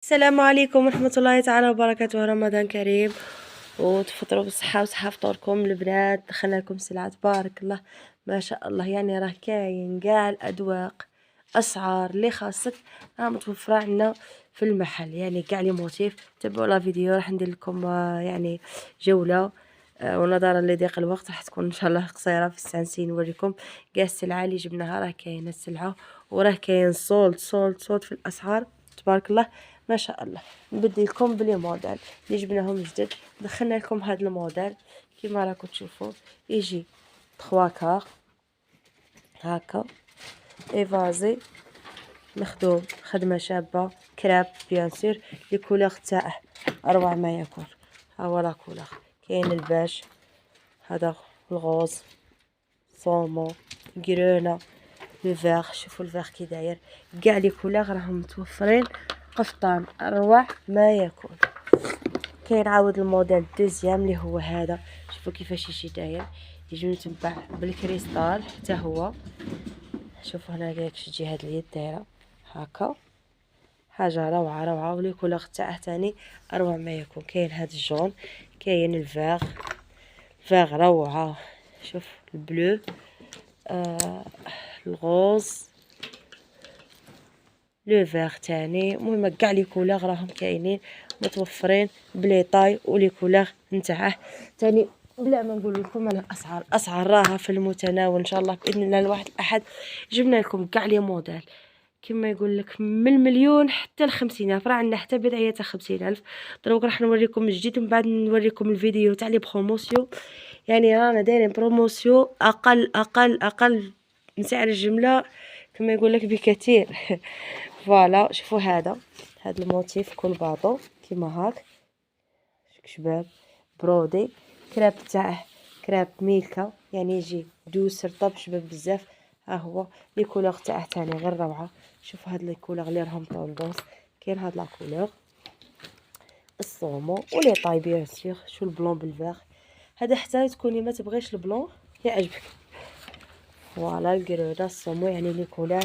السلام عليكم ورحمة الله تعالى وبركاته. رمضان كريم وتفطروا بالصحة وصحة فطوركم. البنات دخلنا لكم سلعة تبارك الله ما شاء الله، يعني راه كاين كاع الأذواق، أسعار اللي خاصك راه متوفرة عندنا في المحل، يعني كاع لي موتيف. تبعوا لا فيديو راح ندير لكم يعني جولة ونظرا لضيق الوقت راح تكون ان شاء الله قصيره، في السانسي نوريكم كاع السلعه اللي جبناها. راه كاينه السلعه وراه كاين صولد في الاسعار تبارك الله ما شاء الله. نبدي لكم بلي موديل اللي جبناهم جدد. دخلنا لكم هذا الموديل كيما راكم تشوفوا، يجي 3 كار هكا ايفازي مخدوم خدمه شابه كراب بيان سور. لي كولور تاعه اروع ما يكون. ها هو لا كولور، كاين الباج هذا الغوز صومو جرينا لو فيغ. شوفوا الفيغ كي داير، كاع لي كولور راهم متوفرين. قفطان اروع ما يكون. كاين عاود الموديل دوزيام اللي هو هذا، شوفوا كيفاش يجي داير، يجي متبع بالكريستال حتى هو. شوفوا هنا كيفاش تجي هاد اليد دايره هكا، حاجه روعه ولي كولور تاعه تاني اروع ما يكون. كاين هاد الجون، كاين الفيغ روعه. شوف البلو الغوز لو فيغ تاني. المهم كاع لي كولور راهم كاينين متوفرين بلي طاي ولي كولور نتاعه تاني. بلا ما نقول لكم على الاسعار راها في المتناول ان شاء الله باذن الله. الواحد الاحد جبنا لكم كاع لي موديل كما يقول لك من المليون حتى ل50,000. راه عندنا حتى بدايه 50,000. دروك راح نوريكم الجديد ومن بعد نوريكم الفيديو تاع لي بروموسيون. يعني رانا دايرين بروموسيون اقل من سعر الجمله كما يقول لك بكثير. فوالا شوفوا هذا الموتيف كل بعضو كيما هاك شباب برودي. كراب تاعه كراب ميلكا، يعني يجي دوس رطب شباب بزاف. ها هو لي كولور تاعه تاني غير روعه. شوفوا هاد لي كولور اللي راهم طوندونس. كاين هاد لا كولور الصومو ولي طاي بيان سور. شو البلون بالفيغ هذا حتى تكوني ما تبغيش البلون يعجبك. فوالا الكريدا الصومو، يعني لي كولور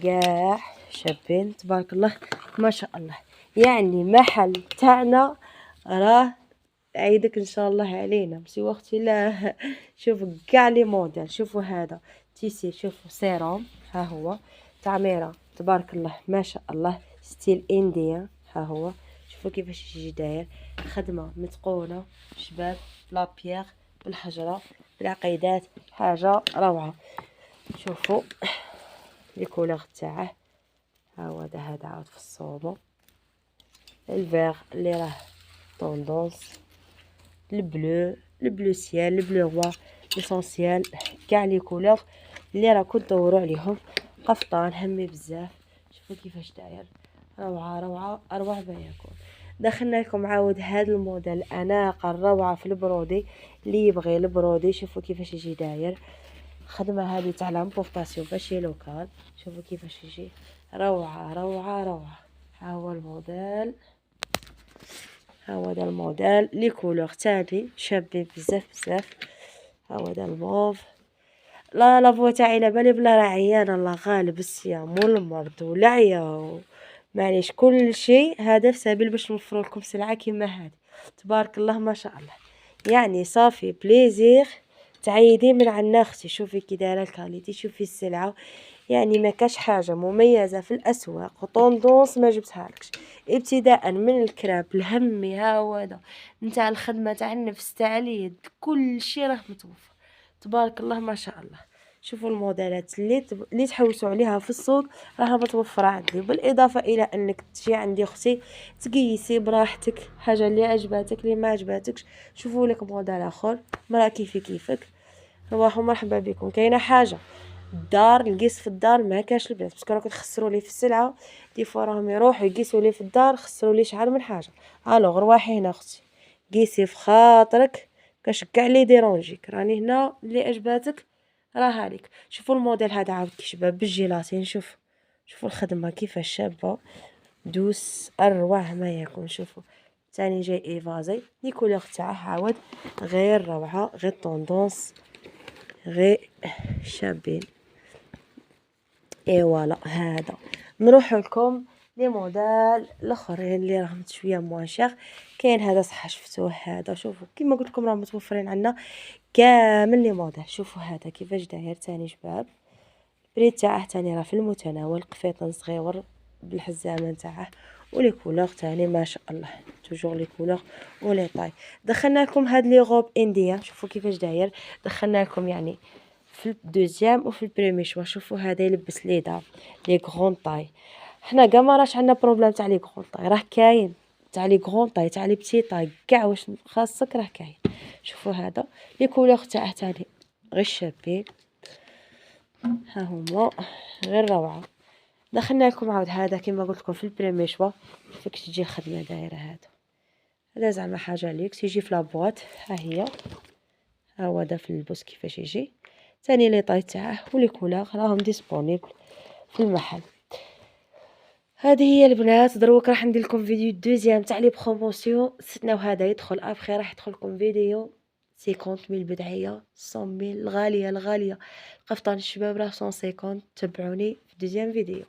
كاع شابين تبارك الله ما شاء الله. يعني محل تاعنا راه عيدك ان شاء الله علينا ماشي وقت لا. شوفوا كاع لي موديل. شوفوا هذا تيسي، شوفوا سيروم ها هو تعميره تبارك الله ما شاء الله ستيل انديان. ها هو شوفوا كيفاش يجي داير، خدمه متقونه شباب لا بيير بالحجره بالعقيدات، حاجه روعه. شوفوا لي كولور تاعه ها هو هذا عاود في الصومو. الفيغ اللي راه طوندونس، البلو سيال البلو روا ليسونسيال. كاع لي كولور اللي راكم تدوروا عليهم. قفطان همي بزاف. شوفوا كيفاش داير روعه اروع ما يكون. دخلنا لكم عاود هذا الموديل الاناقه الروعه في البرودي اللي يبغي البرودي. شوفوا كيفاش يجي داير، خدمه هذه تاع لامبورطاسيون ماشي لوكال. شوفوا كيفاش يجي روعه. ها هو الموديل، ها هو دا الموديل لي كولور تاني شابين بزاف. ها هو دا الموف. لا لافوا تاعي على بالي بلا راه عيانه الله غالب الصيام والمرض والعيا معليش كل شيء هذا في سبيل باش نوفر لكم سلعه كيما هذه تبارك الله ما شاء الله. يعني صافي بليزير تعيدي من عنا اختي. شوفي كي دايره الكاليتي، شوفي السلعه، يعني ما كاش حاجه مميزه في الاسواق وطوندونس ما جبتها لكش. ابتداء من الكراب الهمي ها هو هذا نتاع الخدمه تاع النفس تاع اليد، كل شيء راه متوفر تبارك الله ما شاء الله. شوفوا الموديلات اللي تحوسوا عليها في السوق راها متوفره عندي، بالاضافه الى انك تجي عندي اختي تقيسي براحتك حاجه اللي عجباتك اللي ما عجباتكش. شوفوا لك موديل اخر مرا كيفك رواحوا مرحبا بكم. كاينه حاجه الدار نقيس في الدار ما كاش البنات باسكو راكم تخسروا لي في السلعه. دي فوا راهم يروحوا يقيسوا لي في الدار خسروا لي شحال من حاجه. الوغ رواحي هنا اختي قيسي في خاطرك كاش كاع لي ديرونجيك، راني هنا اللي عجباتك راها ليك. شوفوا الموديل هذا عاود كي شباب بالجيلاتين. شوفوا الخدمه كيفاش شابه دوس اروع ما يكون. شوفوا ثاني جاي ايفازي لي كولور تاعه عاود غير روعه غير طوندونس غير شابين. اي فوالا هذا نروح لكم لي موديل الاخرين اللي راهم شويه موان شير. كاين هذا صح شفتوه، هذا شوفوا كيما قلت لكم راهم متوفرين عندنا كامل لي موديل. شوفوا هذا كيفاش داير تاني شباب، البري تاعه تاني راه في المتناول، قفيطن صغيور بالحزامه نتاعه، ولي كولور تاني ما شاء الله توجور لي كولور ولي طاي. دخلنا لكم هاد لي غوب انديا، شوفوا كيفاش داير، دخلنا لكم يعني في الدوزيام وفي البريمي شوا. شوفوا هذا يلبس ليدا لي غون طاي. حنا كاع ما راش عندنا بروبليم تاع لي غون طاي، راه كاين تاع لي غون طاي تاع لي بتي طاي كاع واش خاصك راه كاين. شوفوا هذا لي كولور تاعه تاني غير شابين، ها هما غير روعه. دخلنا لكم عاود هذا كما قلت لكم في البريمي شوا. كيفاش تجي الخدمه دايره هذا زعما حاجه ليكس يجي في لابواط. ها هي، ها هو هذا في اللبس كيفاش يجي ثاني لي طاي تاعه ولي كولور راهم ديسپونيبل في المحل. هذه هي البنات. دروك راح ندير لكم فيديو دوزيام تاع لي بروموسيون. استناو هذا يدخل ابخي راح يدخل لكم فيديو 50,000 بدعيه 100,000 الغاليه القفطان الشباب راه 150. تبعوني في دوزيام فيديو.